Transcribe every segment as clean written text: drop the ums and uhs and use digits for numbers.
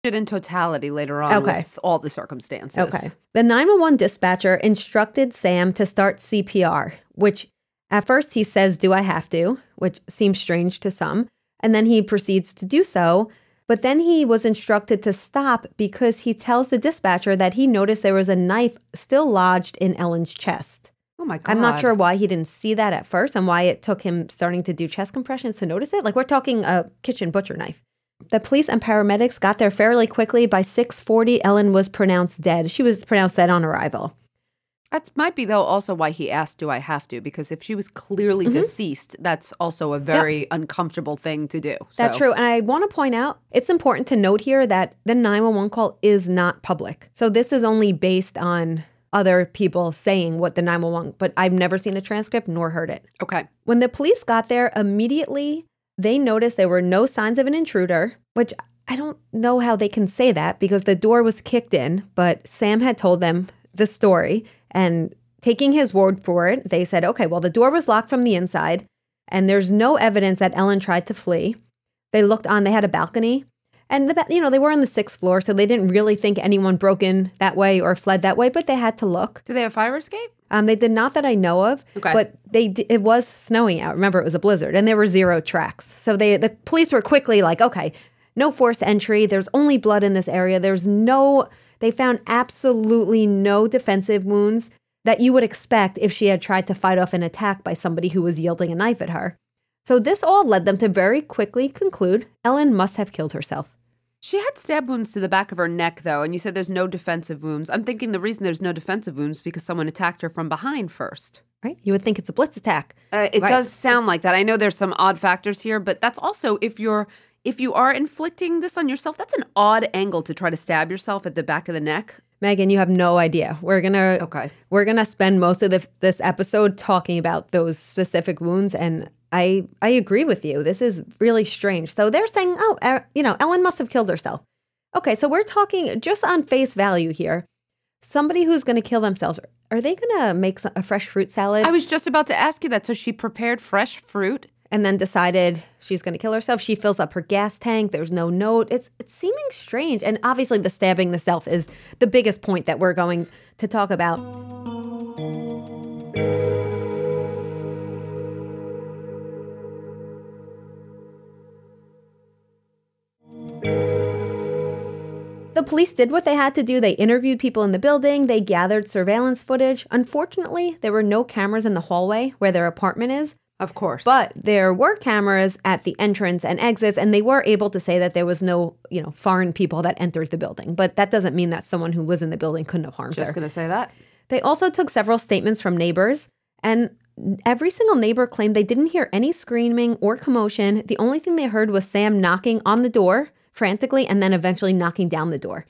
it in totality later on with all the circumstances. Okay. The 911 dispatcher instructed Sam to start CPR, which at first he says, "Do I have to?" which seems strange to some. And then he proceeds to do so. But then he was instructed to stop because he tells the dispatcher that he noticed there was a knife still lodged in Ellen's chest. Oh my God. I'm not sure why he didn't see that at first and why it took him starting to do chest compressions to notice it. Like, we're talking a kitchen butcher knife. The police and paramedics got there fairly quickly. By 6:40, Ellen was pronounced dead. She was pronounced dead on arrival. That might be, though, also why he asked, do I have to? Because if she was clearly deceased, that's also a very uncomfortable thing to do. That's true. And I want to point out, it's important to note here that the 911 call is not public. So this is only based on other people saying what the 911, but I've never seen a transcript nor heard it. Okay. When the police got there, immediately they noticed there were no signs of an intruder, which I don't know how they can say that because the door was kicked in, but Sam had told them the story. And taking his word for it, they said, okay, well, the door was locked from the inside and there's no evidence that Ellen tried to flee. They looked on, they had a balcony and, they were on the 6th floor, so they didn't really think anyone broke in that way or fled that way, but they had to look. Did they have fire escape? They did not that I know of, but it was snowing out. Remember, it was a blizzard and there were 0 tracks. So the police were quickly like, okay, no forced entry. There's only blood in this area. They found absolutely no defensive wounds that you would expect if she had tried to fight off an attack by somebody who was yielding a knife at her. So this all led them to very quickly conclude Ellen must have killed herself. She had stab wounds to the back of her neck, though, and you said there's no defensive wounds. I'm thinking the reason there's no defensive wounds is because someone attacked her from behind first. Right? You would think it's a Blitz attack. It does sound like that. I know there's some odd factors here, but that's also if you are inflicting this on yourself, that's an odd angle to try to stab yourself at the back of the neck. Meghan, you have no idea. We're gonna spend most of this episode talking about those specific wounds, and I agree with you. This is really strange. So they're saying, Ellen must have killed herself. Okay, so we're talking just on face value here. Somebody who's going to kill themselves, are they going to make a fresh fruit salad? I was just about to ask you that. So she prepared fresh fruit and then decided she's going to kill herself. She fills up her gas tank. There's no note. It's seeming strange. And obviously the stabbing the self is the biggest point that we're going to talk about. The police did what they had to do. They interviewed people in the building. They gathered surveillance footage. Unfortunately, there were no cameras in the hallway where their apartment is. Of course. But there were cameras at the entrance and exits, and they were able to say that there was no, foreign people that entered the building. But that doesn't mean that someone who lives in the building couldn't have harmed her. Just going to say that. They also took several statements from neighbors, and every single neighbor claimed they didn't hear any screaming or commotion. The only thing they heard was Sam knocking on the door frantically and then eventually knocking down the door.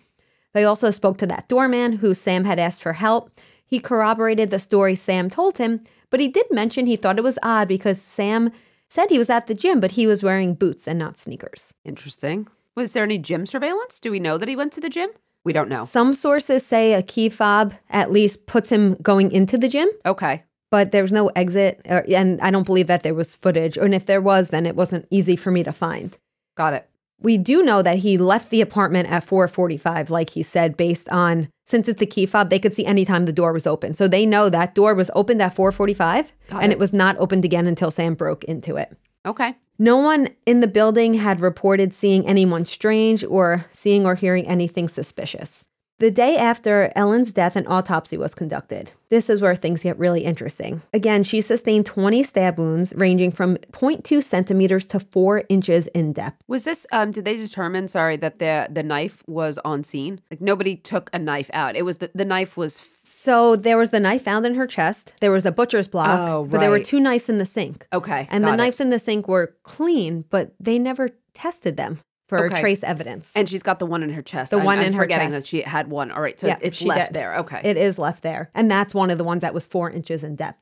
They also spoke to that doorman who Sam had asked for help. He corroborated the story Sam told him, but he did mention he thought it was odd because Sam said he was at the gym, but he was wearing boots and not sneakers. Interesting. Was there any gym surveillance? Do we know that he went to the gym? We don't know. Some sources say a key fob at least puts him going into the gym. Okay. But there's no exit, and I don't believe that there was footage. And if there was, then it wasn't easy for me to find. Got it. We do know that he left the apartment at 4:45, like he said, based on, since it's a key fob, they could see anytime the door was open. So they know that door was opened at 4:45, and it was not opened again until Sam broke into it. Okay. No one in the building had reported seeing anyone strange or seeing or hearing anything suspicious. The day after Ellen's death, an autopsy was conducted. This is where things get really interesting. Again, she sustained 20 stab wounds ranging from 0.2 centimeters to 4 inches in depth. Was this, did they determine, that the knife was on scene? Like nobody took a knife out. It was, the knife was... So there was the knife found in her chest. There was a butcher's block, but there were 2 knives in the sink. Okay, and the knives in the sink were clean, but they never tested them for trace evidence. And she's got the one in her chest. I'm forgetting that she had one. All right, so it's left there. Okay. It is left there. And that's one of the ones that was 4 inches in depth.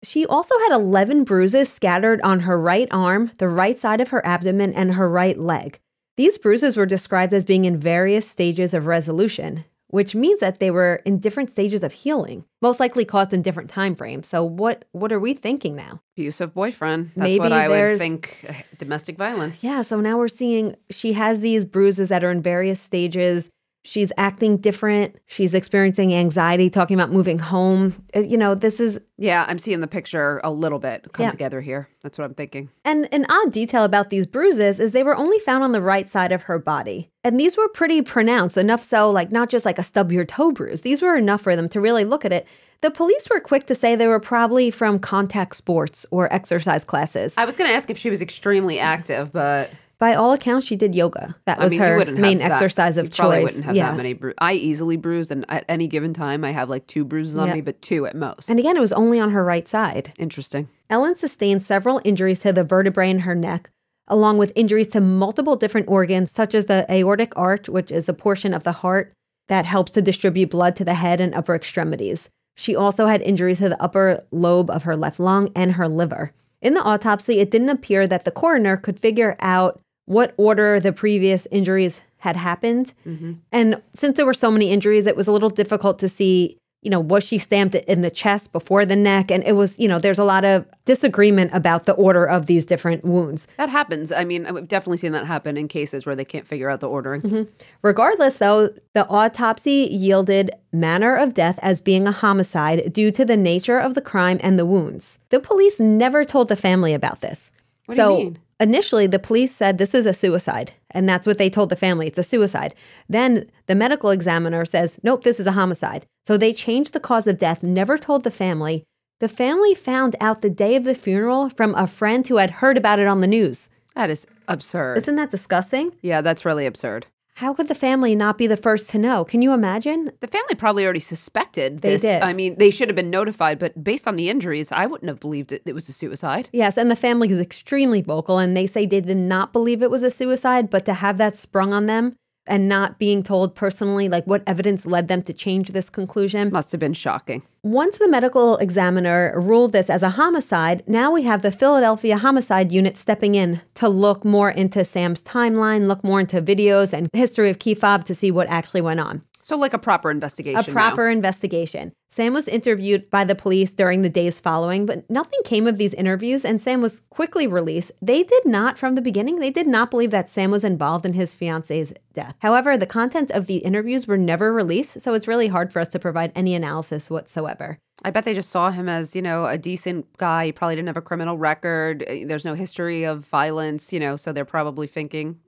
She also had 11 bruises scattered on her right arm, the right side of her abdomen, and her right leg. These bruises were described as being in various stages of resolution. which means that they were in different stages of healing, most likely caused in different time frames. So what are we thinking now? Abusive boyfriend. That's Maybe what I would think. Domestic violence. Yeah, so now we're seeing she has these bruises that are in various stages. She's acting different. She's experiencing anxiety, talking about moving home. This is... Yeah, I'm seeing the picture a little bit come together here. That's what I'm thinking. And an odd detail about these bruises is they were only found on the right side of her body. And these were pretty pronounced, enough so, like, not just like a stub your toe bruise. These were enough for them to really look at it. The police were quick to say they were probably from contact sports or exercise classes. I was going to ask if she was extremely active, but... By all accounts, she did yoga. That was her main exercise of choice. You probably wouldn't have that many bruises. I easily bruise, and at any given time, I have like 2 bruises on me, but 2 at most. And again, it was only on her right side. Interesting. Ellen sustained several injuries to the vertebrae in her neck, along with injuries to multiple different organs, such as the aortic arch, which is a portion of the heart that helps to distribute blood to the head and upper extremities. She also had injuries to the upper lobe of her left lung and her liver. In the autopsy, it didn't appear that the coroner could figure out what order the previous injuries had happened. Mm-hmm. And since there were so many injuries, it was a little difficult to see, was she stamped in the chest before the neck? And it was, there's a lot of disagreement about the order of these different wounds. That happens. I mean, I've definitely seen that happen in cases where they can't figure out the ordering. Mm-hmm. Regardless, though, the autopsy yielded manner of death as being a homicide due to the nature of the crime and the wounds. The police never told the family about this. What do you mean? Initially, the police said this is a suicide, and that's what they told the family. It's a suicide. Then the medical examiner says, nope, this is a homicide. So they changed the cause of death, never told the family. The family found out the day of the funeral from a friend who had heard about it on the news. That is absurd. Isn't that disgusting? Yeah, that's really absurd. How could the family not be the first to know? Can you imagine? The family probably already suspected this. They did. I mean, they should have been notified, but based on the injuries, I wouldn't have believed it was a suicide. Yes, and the family is extremely vocal, and they say they did not believe it was a suicide, but to have that sprung on them and not being told personally, like what evidence led them to change this conclusion. Must have been shocking. Once the medical examiner ruled this as a homicide, now we have the Philadelphia Homicide Unit stepping in to look more into Sam's timeline, look more into videos and history of key fob to see what actually went on. So like a proper investigation. A proper investigation. Sam was interviewed by the police during the days following, but nothing came of these interviews, and Sam was quickly released. They did not, from the beginning, they did not believe that Sam was involved in his fiance's death. However, the content of the interviews were never released, so it's really hard for us to provide any analysis whatsoever. I bet they just saw him as, a decent guy. He probably didn't have a criminal record. There's no history of violence, so they're probably thinking,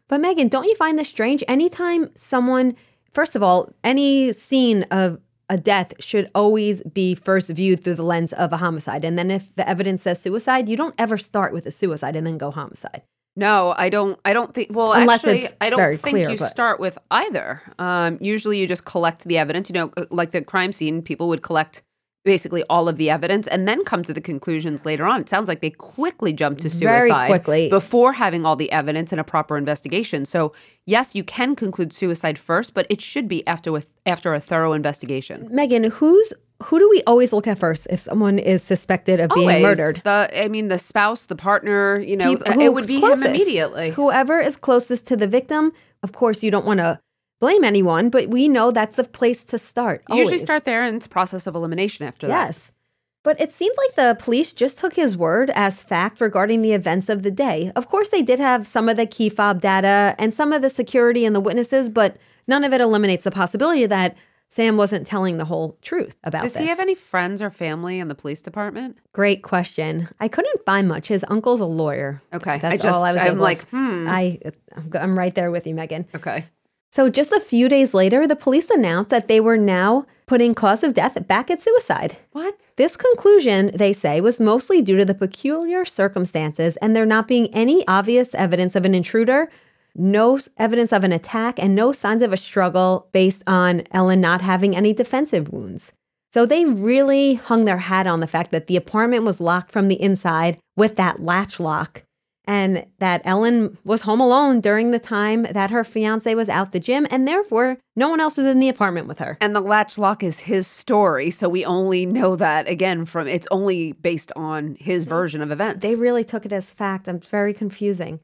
But Meghan, don't you find this strange? Anytime someone... First of all, any scene of a death should always be first viewed through the lens of a homicide. And then if the evidence says suicide, you don't ever start with a suicide and then go homicide. No, I don't think, well, unless actually, it's I don't very think clear, you but... start with either. Usually you just collect the evidence, like the crime scene, people would collect basically all of the evidence and then come to the conclusions later on. It sounds like they quickly jumped to suicide very quickly before having all the evidence and a proper investigation. So yes, you can conclude suicide first, but it should be after a thorough investigation. Meghan, who do we always look at first if someone is suspected of being murdered? The spouse, the partner, it would be closest. Him immediately. Whoever is closest to the victim. Of course, you don't want to blame anyone, but we know that's the place to start. You usually start there, and it's a process of elimination after that. Yes. But it seemed like the police just took his word as fact regarding the events of the day. Of course, they did have some of the key fob data and some of the security and the witnesses, but none of it eliminates the possibility that Sam wasn't telling the whole truth about this. Does he have any friends or family in the police department? Great question. I couldn't find much. His uncle's a lawyer. Okay. That's all I was able to... I'm right there with you, Meghan. Okay. So just a few days later, the police announced that they were now putting cause of death back at suicide. What? This conclusion, they say, was mostly due to the peculiar circumstances and there not being any obvious evidence of an intruder, no evidence of an attack, and no signs of a struggle based on Ellen not having any defensive wounds. So they really hung their hat on the fact that the apartment was locked from the inside with that latch lock, and that Ellen was home alone during the time that her fiancé was out the gym, and therefore no one else was in the apartment with her. And the latch lock is his story, so we only know that, again, it's only based on his version of events. They really took it as fact. It's very confusing.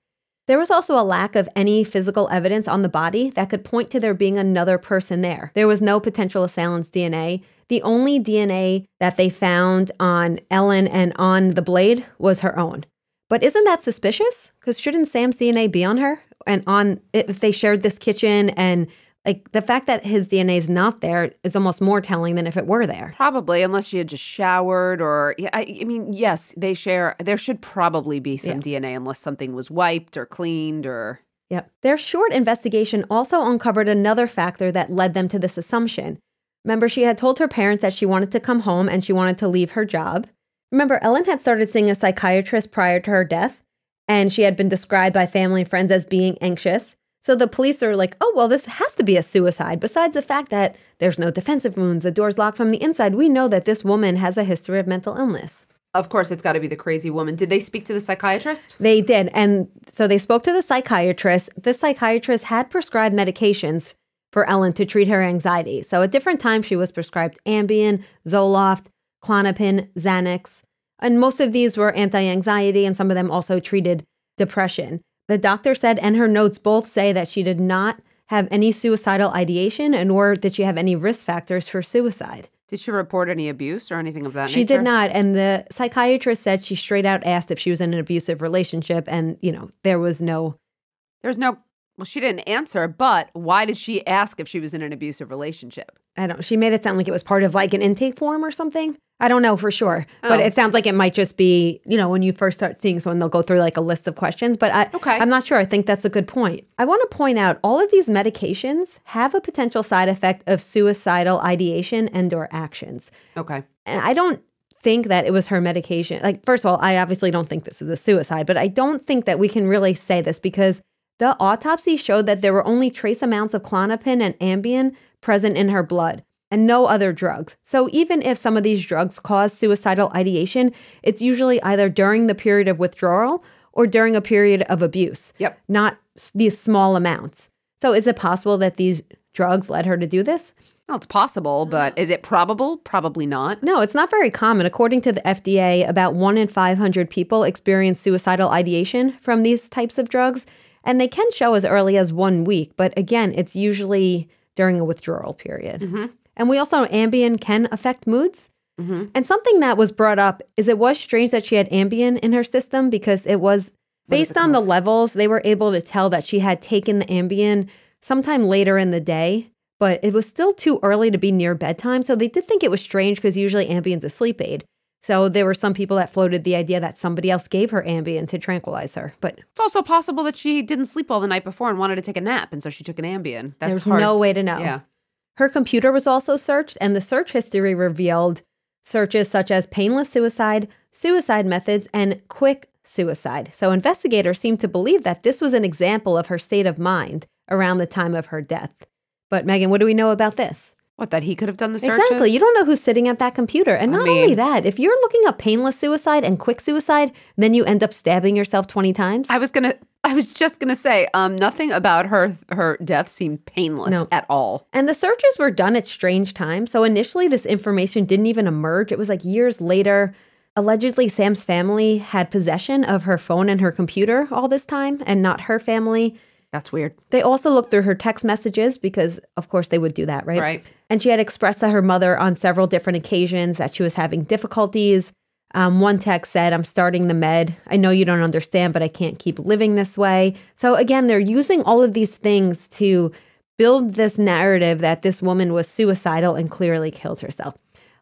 There was also a lack of any physical evidence on the body that could point to there being another person there. There was no potential assailant's DNA. The only DNA that they found on Ellen and on the blade was her own. But isn't that suspicious? Because shouldn't Sam's DNA be on her? And on if they shared this kitchen, and like the fact that his DNA is not there is almost more telling than if it were there. Probably, unless she had just showered or, I mean, yes, they share. There should probably be some DNA unless something was wiped or cleaned or. Yep. Their short investigation also uncovered another factor that led them to this assumption. Remember, she had told her parents that she wanted to come home and she wanted to leave her job. Remember, Ellen had started seeing a psychiatrist prior to her death, and she had been described by family and friends as being anxious. So the police are like, oh, well, this has to be a suicide. Besides the fact that there's no defensive wounds, the door's locked from the inside, we know that this woman has a history of mental illness. Of course, it's got to be the crazy woman. Did they speak to the psychiatrist? They did. And so they spoke to the psychiatrist. The psychiatrist had prescribed medications for Ellen to treat her anxiety. So at different times, she was prescribed Ambien, Zoloft, Klonopin, Xanax. And most of these were anti-anxiety, and some of them also treated depression. The doctor said, and her notes both say, that she did not have any suicidal ideation, and nor did she have any risk factors for suicide. Did she report any abuse or anything of that nature? She did not. And the psychiatrist said she straight out asked if she was in an abusive relationship. And, there was no. Well, she didn't answer, but why did she ask if she was in an abusive relationship? She made it sound like it was part of like an intake form or something. I don't know for sure. But it sounds like it might just be, when you first start seeing someone, they'll go through like a list of questions. But I'm not sure. I think that's a good point. I want to point out all of these medications have a potential side effect of suicidal ideation and or actions. Okay. And I don't think that it was her medication. Like, first of all, I obviously don't think this is a suicide, but I don't think that we can really say this because the autopsy showed that there were only trace amounts of Klonopin and Ambien present in her blood and no other drugs. So even if some of these drugs cause suicidal ideation, it's usually either during the period of withdrawal or during a period of abuse. Yep. Not these small amounts. So is it possible that these drugs led her to do this? Well, it's possible, but is it probable? Probably not. No, it's not very common. According to the FDA, about 1 in 500 people experience suicidal ideation from these types of drugs. And they can show as early as 1 week, but again, it's usually during a withdrawal period. Mm-hmm. And we also know Ambien can affect moods. Mm-hmm. And something that was brought up is it was strange that she had Ambien in her system because it was based on the levels, they were able to tell that she had taken the Ambien sometime later in the day, but it was still too early to be near bedtime. So they did think it was strange because usually Ambien's a sleep aid. So there were some people that floated the idea that somebody else gave her Ambien to tranquilize her. But it's also possible that she didn't sleep all the night before and wanted to take a nap, and so she took an Ambien. There's no way to know. Yeah. Her computer was also searched, and the search history revealed searches such as painless suicide, suicide methods, and quick suicide. So investigators seem to believe that this was an example of her state of mind around the time of her death. But Meghan, what do we know about this? What, that he could have done the searches? Exactly. You don't know who's sitting at that computer. And not only that, if you're looking up painless suicide and quick suicide, then you end up stabbing yourself 20 times. I was just gonna say, nothing about her death seemed painless at all. And the searches were done at strange times. So initially, this information didn't even emerge. It was like years later. Allegedly, Sam's family had possession of her phone and her computer all this time, and not her family. That's weird. They also looked through her text messages because, of course, they would do that, right? Right. And she had expressed to her mother on several different occasions that she was having difficulties. One text said, "I'm starting the med. I know you don't understand, but I can't keep living this way." So again, they're using all of these things to build this narrative that this woman was suicidal and clearly killed herself.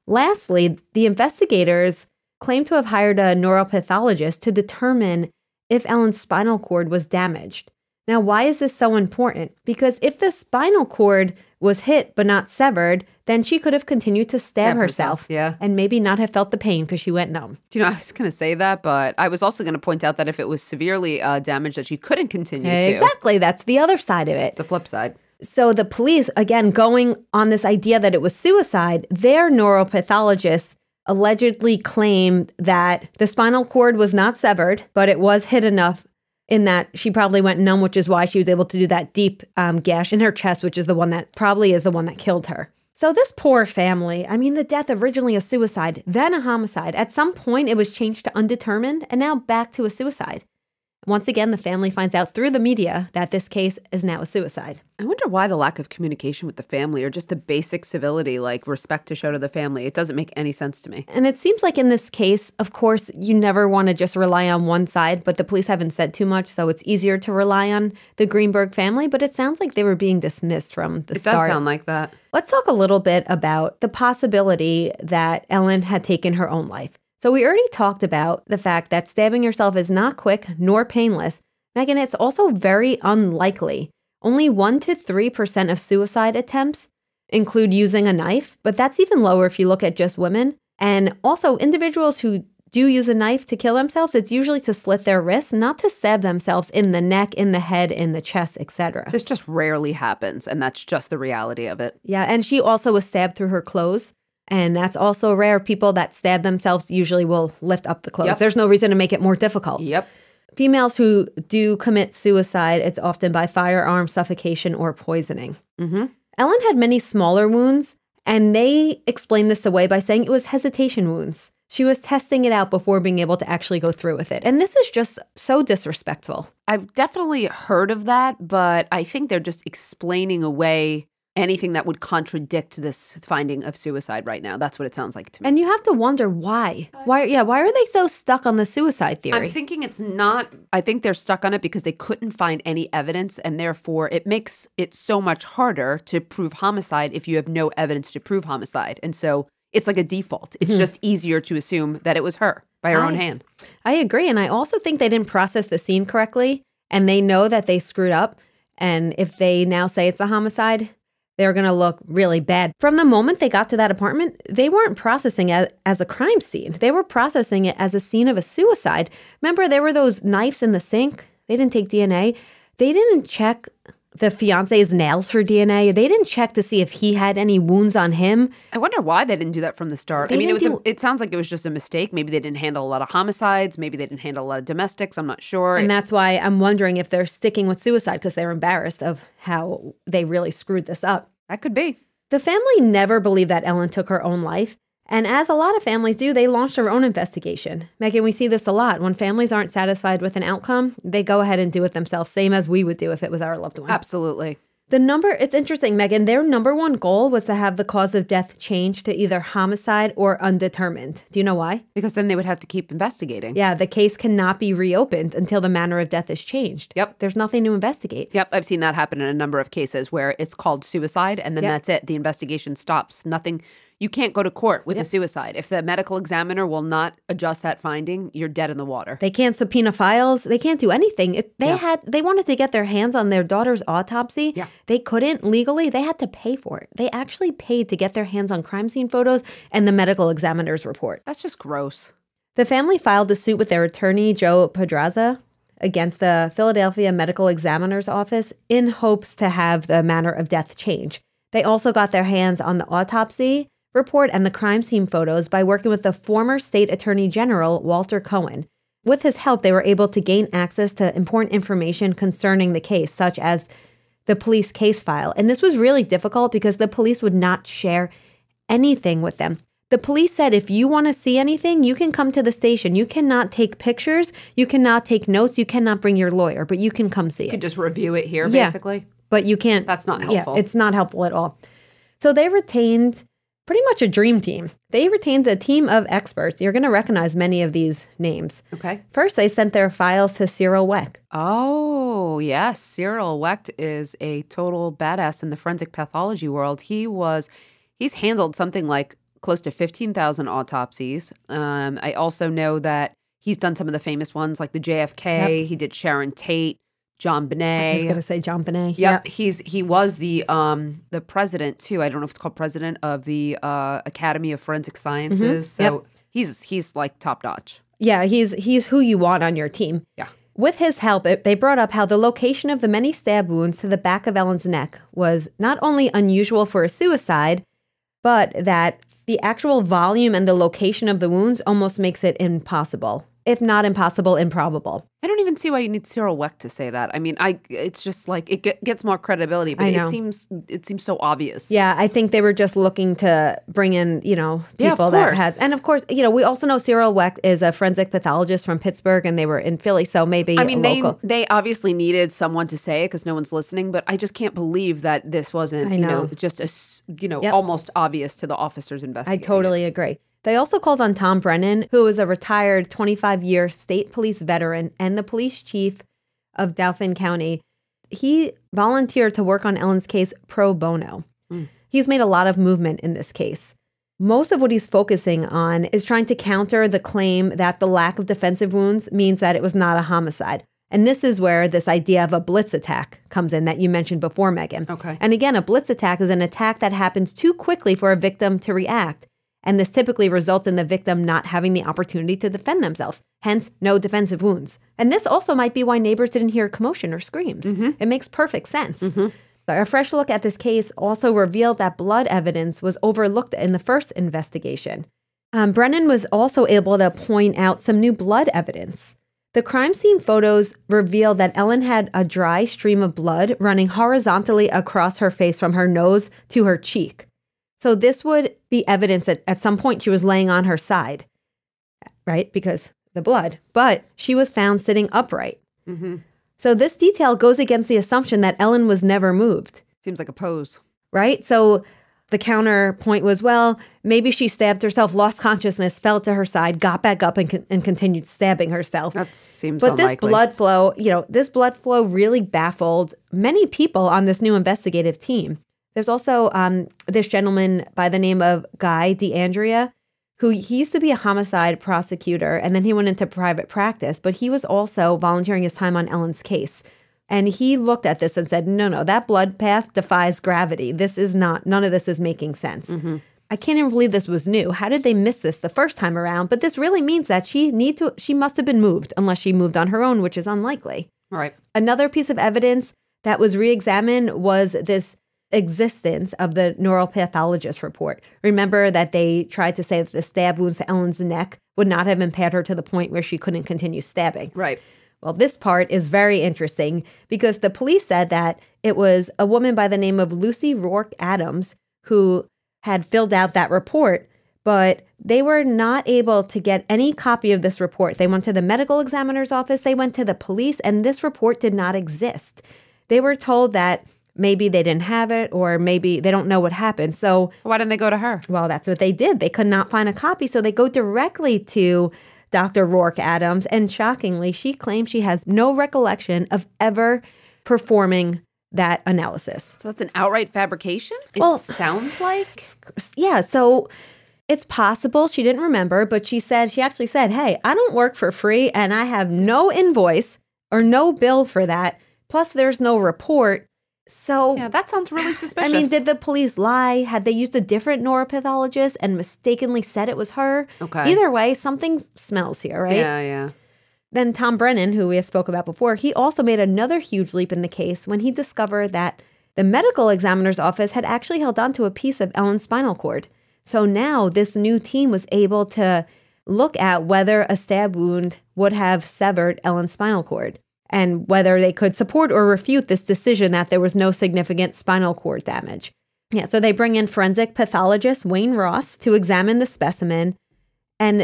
Lastly, the investigators claim to have hired a neuropathologist to determine if Ellen's spinal cord was damaged. Now, why is this so important? Because if the spinal cord was hit but not severed, then she could have continued to stab herself and maybe not have felt the pain because she went numb. Do you know, I was going to say that, but I was also going to point out that if it was severely damaged, that she couldn't continue to. Exactly. That's the other side of it. It's the flip side. So the police, again, going on this idea that it was suicide, their neuropathologist allegedly claimed that the spinal cord was not severed, but it was hit enough in that she probably went numb, which is why she was able to do that deep gash in her chest, which is the one that probably is the one that killed her. So this poor family, I mean, the death originally a suicide, then a homicide. At some point, it was changed to undetermined, and now back to a suicide. Once again, the family finds out through the media that this case is now a suicide. I wonder why the lack of communication with the family or just the basic civility, like respect to show to the family. It doesn't make any sense to me. And it seems like in this case, of course, you never want to just rely on one side, but the police haven't said too much, so it's easier to rely on the Greenberg family. But it sounds like they were being dismissed from the start. It does sound like that. Let's talk a little bit about the possibility that Ellen had taken her own life. So we already talked about the fact that stabbing yourself is not quick nor painless. Meghan, it's also very unlikely. Only 1 to 3% of suicide attempts include using a knife, but that's even lower if you look at just women. And also individuals who do use a knife to kill themselves, it's usually to slit their wrists, not to stab themselves in the neck, in the head, in the chest, etc. This just rarely happens, and that's just the reality of it. Yeah, and she also was stabbed through her clothes. And that's also rare. People that stab themselves usually will lift up the clothes. Yep. There's no reason to make it more difficult. Yep. Females who do commit suicide, it's often by firearm, suffocation, or poisoning. Mm-hmm. Ellen had many smaller wounds, and they explained this away by saying it was hesitation wounds. She was testing it out before being able to actually go through with it. And this is just so disrespectful. I've definitely heard of that, but I think they're just explaining away anything that would contradict this finding of suicide right now. That's what it sounds like to me. And you have to wonder why. Why are they so stuck on the suicide theory? I'm thinking it's not, I think they're stuck on it because they couldn't find any evidence, and therefore it makes it so much harder to prove homicide if you have no evidence to prove homicide. And so it's like a default. It's just easier to assume that it was her by her own hand. I agree. And I also think they didn't process the scene correctly, and they know that they screwed up. And if they now say it's a homicide, they're going to look really bad. From the moment they got to that apartment, they weren't processing it as a crime scene. They were processing it as a scene of a suicide. Remember, there were those knives in the sink. They didn't take DNA. They didn't check the fiance's nails for DNA. They didn't check to see if he had any wounds on him. I wonder why they didn't do that from the start. I mean, it sounds like it was just a mistake. Maybe they didn't handle a lot of homicides. Maybe they didn't handle a lot of domestics. I'm not sure. And that's why I'm wondering if they're sticking with suicide because they're embarrassed of how they really screwed this up. That could be. The family never believed that Ellen took her own life. And as a lot of families do, they launched their own investigation. Meghan, we see this a lot. When families aren't satisfied with an outcome, they go ahead and do it themselves, same as we would do if it was our loved one. Absolutely. It's interesting, Meghan, their number one goal was to have the cause of death changed to either homicide or undetermined. Do you know why? Because then they would have to keep investigating. Yeah, the case cannot be reopened until the manner of death is changed. Yep. There's nothing to investigate. Yep, I've seen that happen in a number of cases where it's called suicide and then that's it. The investigation stops. Nothing. You can't go to court with a suicide. If the medical examiner will not adjust that finding, you're dead in the water. They can't subpoena files. They can't do anything. They wanted to get their hands on their daughter's autopsy. Yeah. They couldn't legally. They had to pay for it. They actually paid to get their hands on crime scene photos and the medical examiner's report. That's just gross. The family filed a suit with their attorney, Joe Pedraza, against the Philadelphia Medical Examiner's Office in hopes to have the manner of death change. They also got their hands on the autopsy report and the crime scene photos by working with the former state attorney general, Walter Cohen. With his help, they were able to gain access to important information concerning the case, such as the police case file. And this was really difficult because the police would not share anything with them. The police said, if you want to see anything, you can come to the station. You cannot take pictures. You cannot take notes. You cannot bring your lawyer, but you can come see it. You could just review it here, basically. But you can't. That's not helpful. Yeah, it's not helpful at all. So they retained pretty much a dream team. They retained a team of experts. You're going to recognize many of these names. Okay. First, they sent their files to Cyril Wecht. Oh, yes. Cyril Wecht is a total badass in the forensic pathology world. He's handled something like close to 15,000 autopsies. I also know that he's done some of the famous ones like the JFK. Yep. He did Sharon Tate. John Bonet. I was going to say John Bonet. Yep. He was the president too. I don't know if it's called president of the Academy of Forensic Sciences. So he's like top notch. Yeah, he's who you want on your team. Yeah. With his help, they brought up how the location of the many stab wounds to the back of Ellen's neck was not only unusual for a suicide, but that the actual volume and the location of the wounds almost makes it impossible. if not impossible, improbable. I don't even see why you need Cyril Wecht to say that. I mean, it's just like it gets more credibility, but it seems so obvious. Yeah, I think they were just looking to bring in, people that had, and of course, we also know Cyril Wecht is a forensic pathologist from Pittsburgh, and they were in Philly, so maybe local. They obviously needed someone to say it because no one's listening, but I just can't believe that this wasn't, just almost obvious to the officers investigating. I totally agree. They also called on Tom Brennan, who is a retired 25-year state police veteran and the police chief of Dauphin County. He volunteered to work on Ellen's case pro bono. He's made a lot of movement in this case. Most of what he's focusing on is trying to counter the claim that the lack of defensive wounds means that it was not a homicide. And this is where this idea of a blitz attack comes in that you mentioned before, Meghan. Okay. And again, a blitz attack is an attack that happens too quickly for a victim to react. And this typically results in the victim not having the opportunity to defend themselves, hence no defensive wounds. And this also might be why neighbors didn't hear commotion or screams. It makes perfect sense. But a fresh look at this case also revealed that blood evidence was overlooked in the first investigation. Brennan was also able to point out some new blood evidence. The crime scene photos revealed that Ellen had a dry stream of blood running horizontally across her face from her nose to her cheek. So this would be evidence that at some point she was laying on her side, right? Because the blood. But she was found sitting upright. So this detail goes against the assumption that Ellen was never moved. Seems like a pose. Right? So the counterpoint was, well, maybe she stabbed herself, lost consciousness, fell to her side, got back up and continued stabbing herself. That seems But unlikely. This blood flow really baffled many people on this new investigative team. There's also this gentleman by the name of Guy DeAndrea, who he used to be a homicide prosecutor, and then he went into private practice, but he was also volunteering his time on Ellen's case. And he looked at this and said, no, that blood path defies gravity. None of this is making sense. I can't even believe this was new. How did they miss this the first time around? But this really means that she must have been moved, unless she moved on her own, which is unlikely. Right. Another piece of evidence that was reexamined was this existence of the Neuropathologist Report. Remember that they tried to say that the stab wounds to Ellen's neck would not have impaired her to the point where she couldn't continue stabbing. Right. Well, this part is very interesting because the police said that it was a woman by the name of Lucy Rourke Adams who had filled out that report, but they were not able to get any copy of this report. They went to the medical examiner's office, they went to the police, and this report did not exist. They were told that maybe they didn't have it, or maybe they don't know what happened. So why didn't they go to her? Well, that's what they did. They could not find a copy, so they go directly to Dr. Rourke Adams, and shockingly, she claims she has no recollection of ever performing that analysis. So that's an outright fabrication? Well, it sounds like? Yeah, so it's possible she didn't remember, but she actually said, hey, I don't work for free, and I have no invoice or no bill for that. Plus, there's no report. So yeah, that sounds really suspicious. I mean, did the police lie? Had they used a different neuropathologist and mistakenly said it was her? Okay. Either way, something smells here, right? Yeah. Then Tom Brennan, who we have spoke about before, he also made another huge leap in the case when he discovered that the medical examiner's office had actually held on to a piece of Ellen's spinal cord. So now this new team was able to look at whether a stab wound would have severed Ellen's spinal cord, and whether they could support or refute this decision that there was no significant spinal cord damage. Yeah, so they bring in forensic pathologist Wayne Ross to examine the specimen, and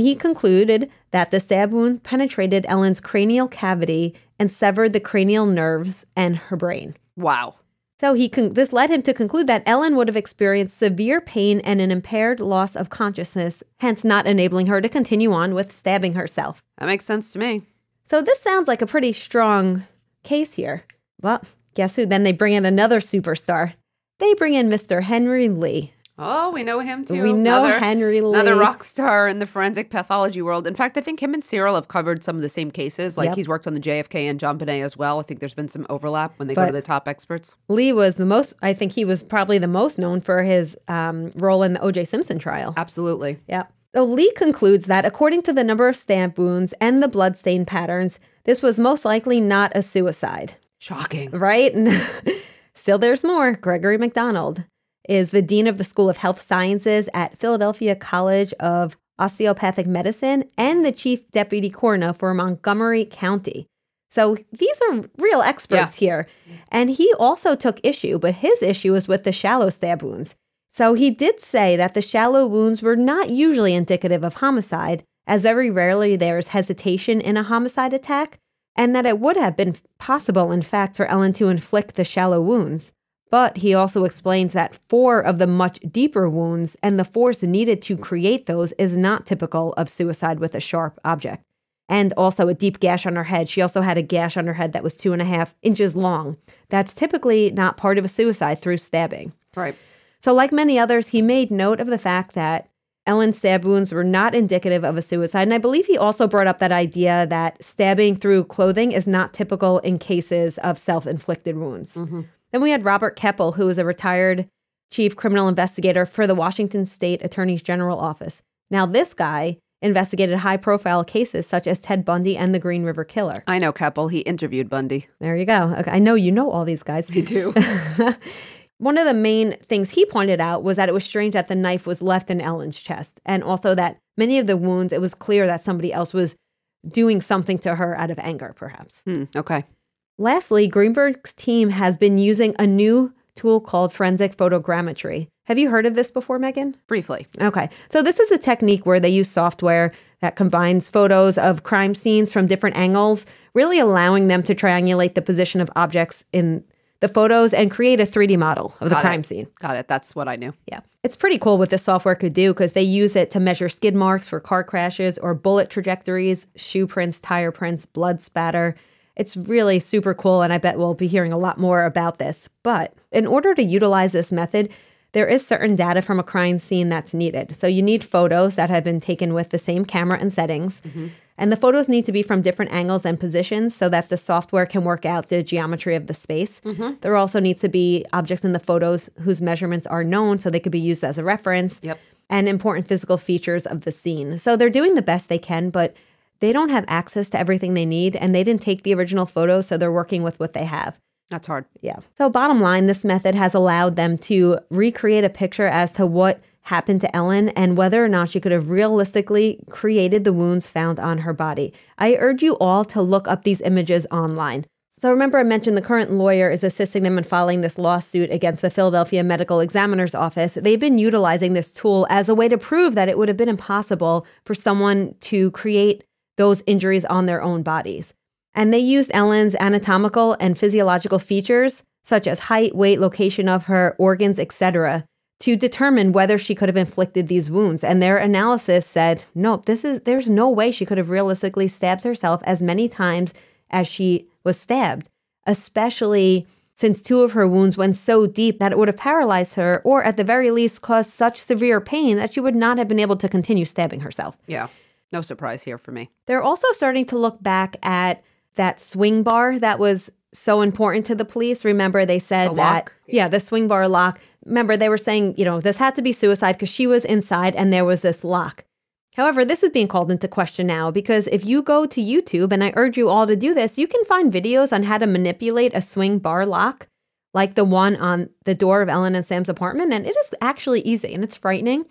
he concluded that the stab wound penetrated Ellen's cranial cavity and severed the cranial nerves and her brain. Wow. So this led him to conclude that Ellen would have experienced severe pain and an impaired loss of consciousness, hence not enabling her to continue on with stabbing herself. That makes sense to me. So this sounds like a pretty strong case here. Well, guess who? Then they bring in another superstar. They bring in Mr. Henry Lee. Oh, we know him too. We know Henry Lee. Another rock star in the forensic pathology world. In fact, I think him and Cyril have covered some of the same cases. Like he's worked on the JFK and John Bonet as well. I think there's been some overlap when they go to the top experts. Lee was I think he was probably the most known for his role in the O.J. Simpson trial. Absolutely. Yeah. So Lee concludes that according to the number of stab wounds and the bloodstain patterns, this was most likely not a suicide. Shocking. Right? Still, there's more. Gregory McDonald is the dean of the School of Health Sciences at Philadelphia College of osteopathic medicine, and the chief deputy coroner for Montgomery County. So these are real experts here. And he also took issue, but his issue was with the shallow stab wounds. So he did say that the shallow wounds were not usually indicative of homicide, as very rarely there is hesitation in a homicide attack, and that it would have been possible, in fact, for Ellen to inflict the shallow wounds. But he also explains that 4 of the much deeper wounds and the force needed to create those is not typical of suicide with a sharp object. And also a deep gash on her head. She also had a gash on her head that was 2.5 inches long. That's typically not part of a suicide through stabbing. Right. So like many others, he made note of the fact that Ellen's stab wounds were not indicative of a suicide. And I believe he also brought up that idea that stabbing through clothing is not typical in cases of self-inflicted wounds. Mm-hmm. Then we had Robert Keppel, who is a retired chief criminal investigator for the Washington State Attorney General Office. Now, this guy investigated high-profile cases such as Ted Bundy and the Green River Killer. I know Keppel. He interviewed Bundy. There you go. Okay, I know you know all these guys. I do. One of the main things he pointed out was that it was strange that the knife was left in Ellen's chest, and also that many of the wounds, it was clear that somebody else was doing something to her out of anger, perhaps. Okay. Lastly, Greenberg's team has been using a new tool called forensic photogrammetry. Have you heard of this before, Meghan? Briefly. Okay. So this is a technique where they use software that combines photos of crime scenes from different angles, really allowing them to triangulate the position of objects in the photos and create a 3D model of the crime scene. Got it. That's what I knew. Yeah. It's pretty cool what this software could do because they use it to measure skid marks for car crashes or bullet trajectories, shoe prints, tire prints, blood spatter. It's really super cool, and I bet we'll be hearing a lot more about this. But in order to utilize this method, there is certain data from a crime scene that's needed. So you need photos that have been taken with the same camera and settings. Mm-hmm. And the photos need to be from different angles and positions so that the software can work out the geometry of the space. Mm-hmm. There also needs to be objects in the photos whose measurements are known so they could be used as a reference. Yep. And important physical features of the scene. So they're doing the best they can, but they don't have access to everything they need, and they didn't take the original photos, so they're working with what they have. That's hard. Yeah. So bottom line, this method has allowed them to recreate a picture as to what happened to Ellen and whether or not she could have realistically created the wounds found on her body. I urge you all to look up these images online. So remember I mentioned the current lawyer is assisting them in filing this lawsuit against the Philadelphia Medical Examiner's Office. They've been utilizing this tool as a way to prove that it would have been impossible for someone to create those injuries on their own bodies. And they used Ellen's anatomical and physiological features, such as height, weight, location of her organs, etc., to determine whether she could have inflicted these wounds. And their analysis said, no, there's no way she could have realistically stabbed herself as many times as she was stabbed, especially since 2 of her wounds went so deep that it would have paralyzed her or at the very least caused such severe pain that she would not have been able to continue stabbing herself. Yeah. No surprise here for me. They're also starting to look back at that swing bar that was so important to the police. Remember, they said that, the swing bar lock. Remember, they were saying, this had to be suicide because she was inside and there was this lock. However, this is being called into question now because if you go to YouTube, and I urge you all to do this, you can find videos on how to manipulate a swing bar lock, like the one on the door of Ellen and Sam's apartment. And it is actually easy and it's frightening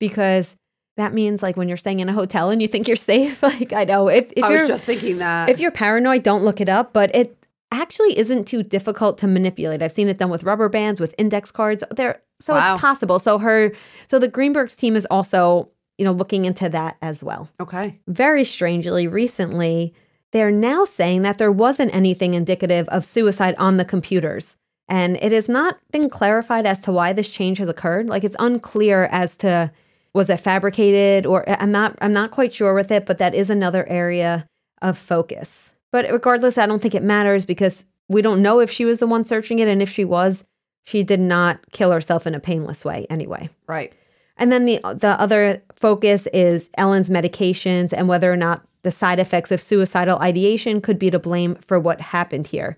because that means like when you're staying in a hotel and you think you're safe. Like I know if I was just thinking that. If you're paranoid, don't look it up. But it actually isn't too difficult to manipulate. I've seen it done with rubber bands, with index cards. It's possible. So the Greenberg's team is also, looking into that as well. Okay. Very strangely, recently, they're now saying that there wasn't anything indicative of suicide on the computers. And it has not been clarified as to why this change has occurred. Like it's unclear as to was it fabricated or I'm not quite sure with it, but that is another area of focus. But regardless, I don't think it matters because we don't know if she was the one searching it. And if she was, she did not kill herself in a painless way anyway. Right. And then the other focus is Ellen's medications and whether or not the side effects of suicidal ideation could be to blame for what happened here.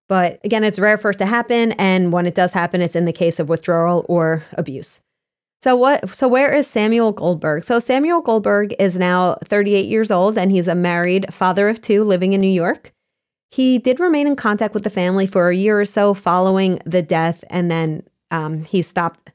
But again, it's rare for it to happen. And when it does happen, it's in the case of withdrawal or abuse. So where is Samuel Goldberg? So Samuel Goldberg is now 38 years old, and he's a married father of 2 living in New York. He did remain in contact with the family for a year or so following the death, and then he stopped,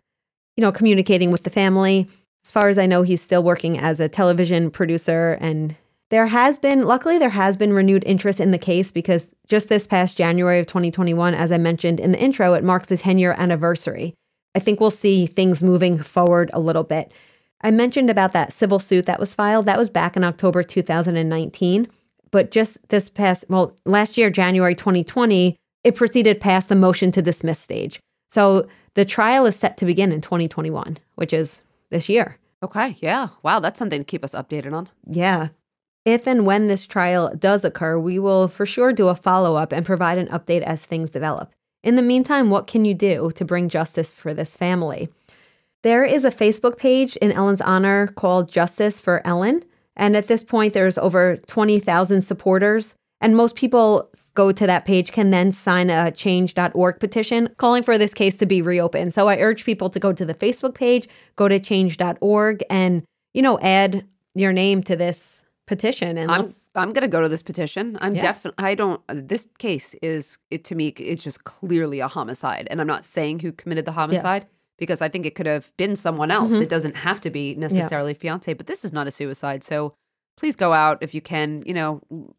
communicating with the family. As far as I know, he's still working as a television producer, and luckily there has been renewed interest in the case because just this past January of 2021, as I mentioned in the intro, it marks the 10-year anniversary. I think we'll see things moving forward a little bit. I mentioned about that civil suit that was filed. That was back in October 2019. But just last year, January 2020, it proceeded past the motion to dismiss stage. So the trial is set to begin in 2021, which is this year. Okay, yeah. Wow, that's something to keep us updated on. Yeah. If and when this trial does occur, we will for sure do a follow-up and provide an update as things develop. In the meantime, what can you do to bring justice for this family? There is a Facebook page in Ellen's honor called Justice for Ellen. And at this point, there's over 20,000 supporters. And most people go to that page can then sign a change.org petition calling for this case to be reopened. So I urge people to go to the Facebook page, go to change.org and, add your name to this petition. And I'm going to go to this petition. This case to me, it's just clearly a homicide. And I'm not saying who committed the homicide. Yeah. Because I think it could have been someone else. Mm-hmm. It doesn't have to be necessarily fiance, but this is not a suicide. So please go out if you can,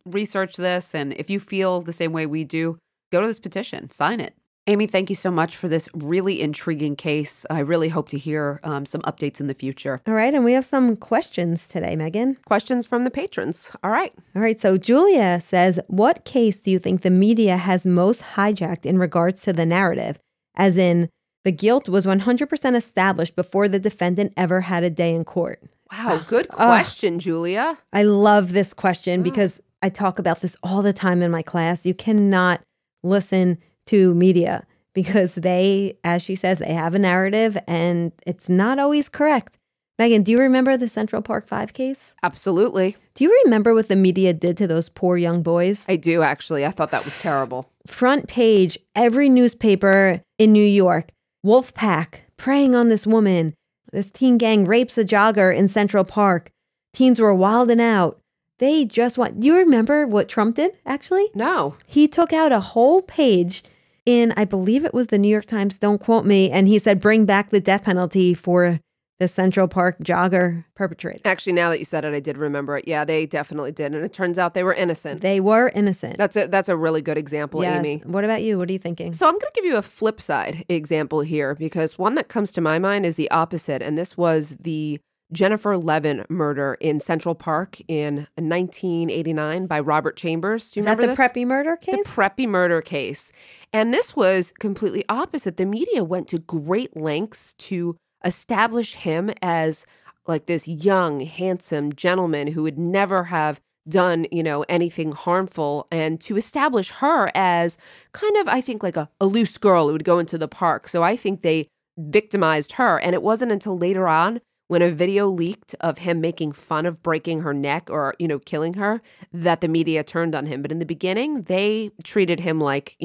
research this. And if you feel the same way we do, go to this petition, sign it. Amy, thank you so much for this really intriguing case. I really hope to hear some updates in the future. All right. And we have some questions today, Meghan. Questions from the patrons. All right. All right. So Julia says, what case do you think the media has most hijacked in regards to the narrative? As in, the guilt was 100% established before the defendant ever had a day in court. Wow, good question, Julia. I love this question because I talk about this all the time in my class. You cannot listen to media because they, as she says, they have a narrative and it's not always correct. Meghan, do you remember the Central Park 5 case? Absolutely. Do you remember what the media did to those poor young boys? I do, actually. I thought that was terrible. Front page, every newspaper in New York. Wolfpack preying on this woman. This teen gang rapes a jogger in Central Park. Teens were wilding out. They just want... Do you remember what Trump did, actually? No. He took out a whole page in, I believe it was the New York Times, don't quote me, and he said, bring back the death penalty for the Central Park jogger perpetrator. Actually, now that you said it, I did remember it. Yeah, they definitely did. And it turns out they were innocent. They were innocent. That's a really good example, yes. Amy. What about you? What are you thinking? So I'm going to give you a flip side example here because one that comes to my mind is the opposite. And this was the Jennifer Levin murder in Central Park in 1989 by Robert Chambers. Do you remember this? Is that the Preppy murder case? The Preppy murder case. And this was completely opposite. The media went to great lengths to establish him as like this young, handsome gentleman who would never have done, anything harmful, and to establish her as kind of, I think, like a loose girl who would go into the park. So I think they victimized her. And it wasn't until later on when a video leaked of him making fun of breaking her neck or, killing her that the media turned on him. But in the beginning, they treated him like,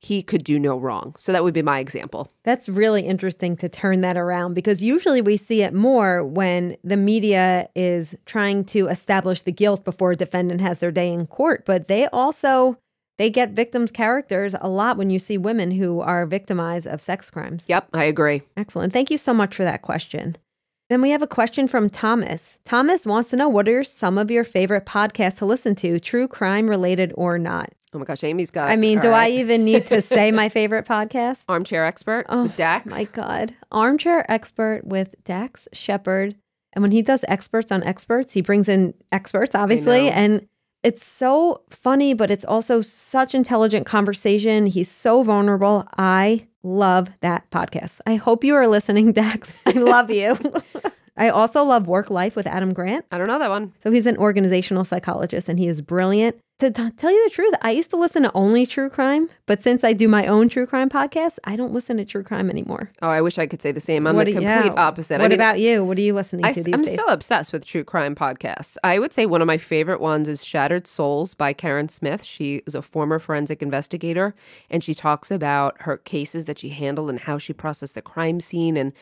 he could do no wrong. So that would be my example. That's really interesting to turn that around because usually we see it more when the media is trying to establish the guilt before a defendant has their day in court. But they get victims' characters a lot when you see women who are victimized of sex crimes. Yep, I agree. Excellent. Thank you so much for that question. Then we have a question from Thomas. Thomas wants to know, what are some of your favorite podcasts to listen to, true crime related or not? Oh my gosh, Amy's got it. I mean, I even need to say my favorite podcast? Armchair Expert with Dax. Oh my God. Armchair Expert with Dax Shepard. And when he does experts on experts, he brings in experts, obviously. And it's so funny, but it's also such intelligent conversation. He's so vulnerable. I love that podcast. I hope you are listening, Dax. I love you. I also love Work Life with Adam Grant. I don't know that one. So he's an organizational psychologist and he is brilliant. To tell you the truth, I used to listen to only true crime, but since I do my own true crime podcast, I don't listen to true crime anymore. Oh, I wish I could say the same. I'm the complete opposite. What about you? What are you listening to these days? I'm so obsessed with true crime podcasts. I would say one of my favorite ones is Shattered Souls by Karen Smith. She is a former forensic investigator, and she talks about her cases that she handled and how she processed the crime scene and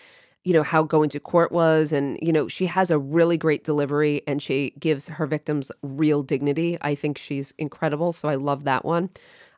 how going to court was. And, she has a really great delivery and she gives her victims real dignity. I think she's incredible. So I love that one.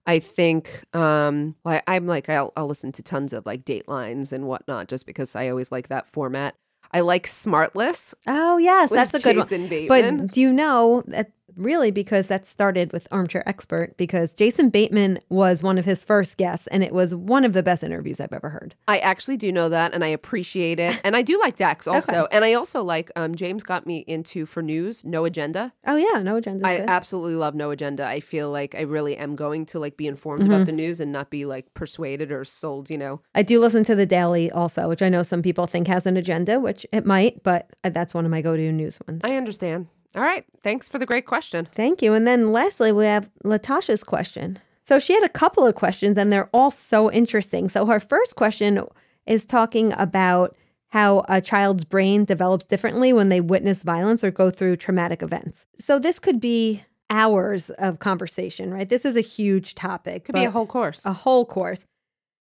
I think I'm like, I'll listen to tons of like Datelines and whatnot just because I always like that format. I like Smartless. Oh, yes, with that's a good Jason one. Bateman. But do you know that really because that started with Armchair Expert because Jason Bateman was one of his first guests and it was one of the best interviews I've ever heard. I actually do know that and I appreciate it. And I do like Dax also. Okay. And I also like, James got me into, for news, No Agenda. Oh, yeah, No Agenda's I good. absolutely love No Agenda. I feel like I really am going to like be informed about the news and not be like persuaded or sold, you know. I do listen to The Daily also, which I know some people think has an agenda, which it might, but that's one of my go-to news ones. I understand. All right. Thanks for the great question. Thank you. And then lastly, we have Latasha's question. So she had a couple of questions and they're all so interesting. So her first question is talking about how a child's brain develops differently when they witness violence or go through traumatic events. So this could be hours of conversation, right? This is a huge topic. Could be a whole course. A whole course.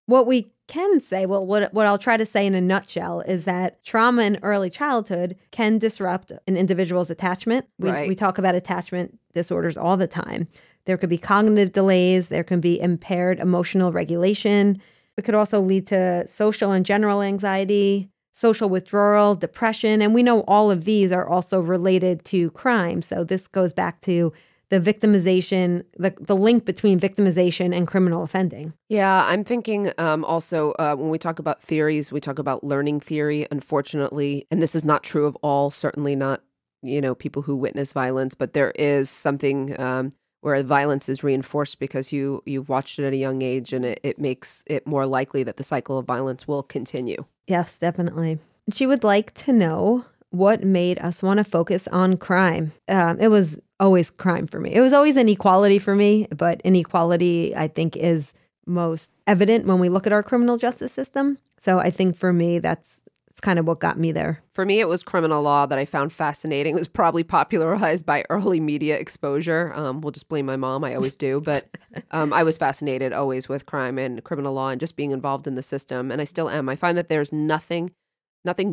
What we can say, well, what I'll try to say in a nutshell is that trauma in early childhood can disrupt an individual's attachment. We talk about attachment disorders all the time. There could be cognitive delays. There can be impaired emotional regulation. It could also lead to social and general anxiety, social withdrawal, depression. And we know all of these are also related to crime. So this goes back to the victimization, the link between victimization and criminal offending. Yeah, I'm thinking also when we talk about theories, we talk about learning theory, unfortunately. And this is not true of all, certainly not, you know, people who witness violence. But there is something where violence is reinforced because you've watched it at a young age and it makes it more likely that the cycle of violence will continue. Yes, definitely. She would like to know what made us want to focus on crime. It was always crime for me. It was always inequality for me, but inequality, I think, is most evident when we look at our criminal justice system. So I think for me, it's kind of what got me there. For me, it was criminal law that I found fascinating. It was probably popularized by early media exposure. We'll just blame my mom. I always do. But I was fascinated always with crime and criminal law and just being involved in the system. And I still am. I find that there's nothing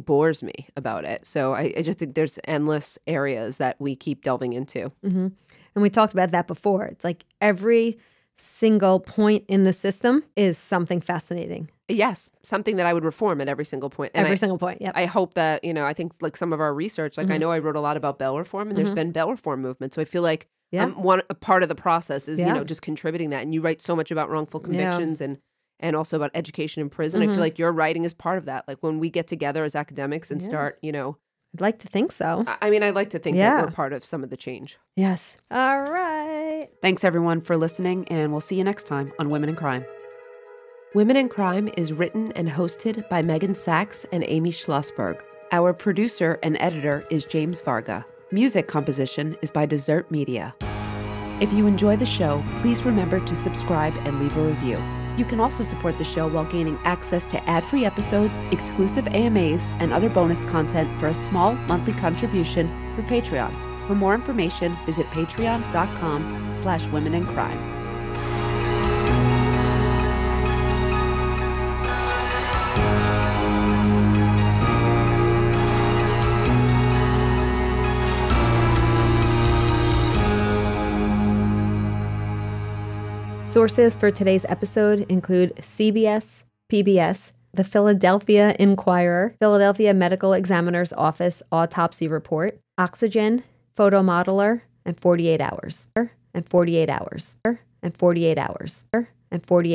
bores me about it. So I just think there's endless areas that we keep delving into. Mm-hmm. And we talked about that before. It's like every single point in the system is something fascinating. Yes, something that I would reform at every single point. And every single point, yep. I hope that, you know, I think like some of our research, like I know I wrote a lot about bail reform and there's been bail reform movement. So I feel like a part of the process is, you know, just contributing that. And you write so much about wrongful convictions and also about education in prison. I feel like your writing is part of that. Like when we get together as academics and start, you know. I'd like to think so. I mean, I'd like to think that we're part of some of the change. Yes. All right. Thanks, everyone, for listening, and we'll see you next time on Women in Crime. Women in Crime is written and hosted by Meghan Sachs and Amy Shlosberg. Our producer and editor is James Varga. Music composition is by Desert Media. If you enjoy the show, please remember to subscribe and leave a review. You can also support the show while gaining access to ad-free episodes, exclusive AMAs, and other bonus content for a small monthly contribution through Patreon. For more information, visit patreon.com/womenincrime. Sources for today's episode include CBS, PBS, the Philadelphia Inquirer, Philadelphia Medical Examiner's Office Autopsy Report, Oxygen, Photomodeler, and 48 Hours. And 48 Hours. And 48 Hours. And 48